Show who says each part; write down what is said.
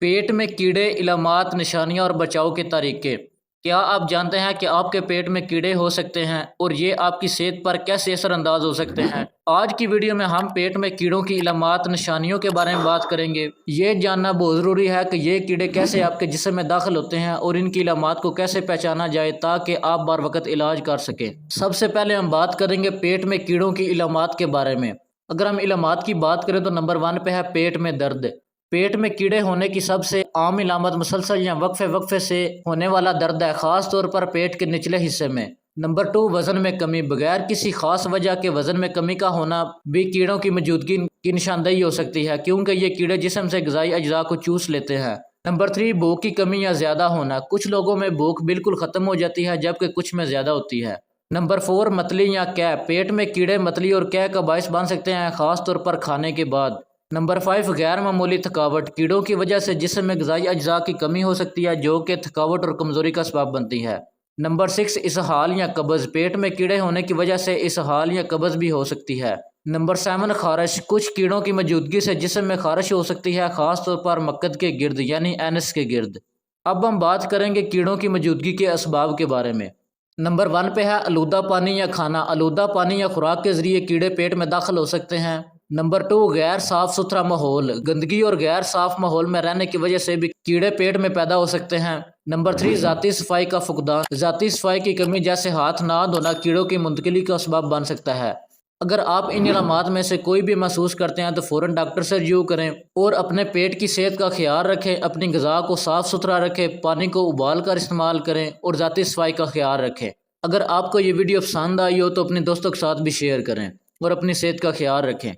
Speaker 1: पेट में कीड़े, इलामात, निशानियां और बचाव के तरीके। क्या आप जानते हैं कि आपके पेट में कीड़े हो सकते हैं और ये आपकी सेहत पर कैसे असरअंदाज हो सकते हैं? आज की वीडियो में हम पेट में कीड़ों की इलामात, निशानियों के बारे में बात करेंगे। ये जानना बहुत ज़रूरी है कि ये कीड़े कैसे आपके जिस्म में दाखिल होते हैं और इनकी इलामात को कैसे पहचाना जाए ताकि आप बार वक्त इलाज कर सकें। सबसे पहले हम बात करेंगे पेट में कीड़ों की इलामात के बारे में। अगर हम इलामात की बात करें तो नंबर 1 पे है पेट में दर्द। पेट में कीड़े होने की सबसे आम इलामत मुसलसल या वक्फे वक्फे से होने वाला दर्द है, खास तौर पर पेट के निचले हिस्से में। नंबर 2, वजन में कमी। बगैर किसी खास वजह के वजन में कमी का होना भी कीड़ों की मौजूदगी की निशानदेही हो सकती है, क्योंकि ये कीड़े जिस्म से ग़िज़ाई अज्जा को चूस लेते हैं। नंबर 3, भूख की कमी या ज़्यादा होना। कुछ लोगों में भूख बिल्कुल ख़त्म हो जाती है जबकि कुछ में ज़्यादा होती है। नंबर 4, मतली या कै। पेट में कीड़े मतली और कै का बायस बन सकते हैं, खास तौर पर खाने के बाद। नंबर 5, गैर मामूली थकावट। कीड़ों की वजह से जिस्म में ग़िज़ाई अज्जा की कमी हो सकती है जो कि थकावट और कमज़ोरी का सबब बनती है। नंबर 6, इसहाल या कब्ज़। पेट में कीड़े होने की वजह से इसहाल या कब्ज़ भी हो सकती है। नंबर 7, खारिश। कुछ कीड़ों की मौजूदगी से जिस्म में खारिश हो सकती है, खास तौर पर मक्कद के गिर्द यानी एनस के गिर्द। अब हम बात करेंगे कीड़ों की मौजूदगी के असबाब के बारे में। नंबर 1 पे है आलूदा पानी या खाना। आलूदा पानी या खुराक के ज़रिए कीड़े पेट में दाखिल हो सकते हैं। नंबर 2, गैर साफ़ सुथरा माहौल। गंदगी और गैर साफ़ माहौल में रहने की वजह से भी कीड़े पेट में पैदा हो सकते हैं। नंबर 3, ज़ाती सफाई का फुकदान। ज़ाती सफाई की कमी जैसे हाथ ना धोना कीड़ों की मुंतकिली का सबब बन सकता है। अगर आप इन इलामात में से कोई भी महसूस करते हैं तो फ़ौरन डॉक्टर से रजू करें और अपने पेट की सेहत का ख्याल रखें। अपनी ग़िज़ा को साफ़ सुथरा रखें, पानी को उबाल कर इस्तेमाल करें और ज़ाती सफाई का ख्याल रखें। अगर आपको ये वीडियो पसंद आई हो तो अपने दोस्तों के साथ भी शेयर करें और अपनी सेहत का ख्याल रखें।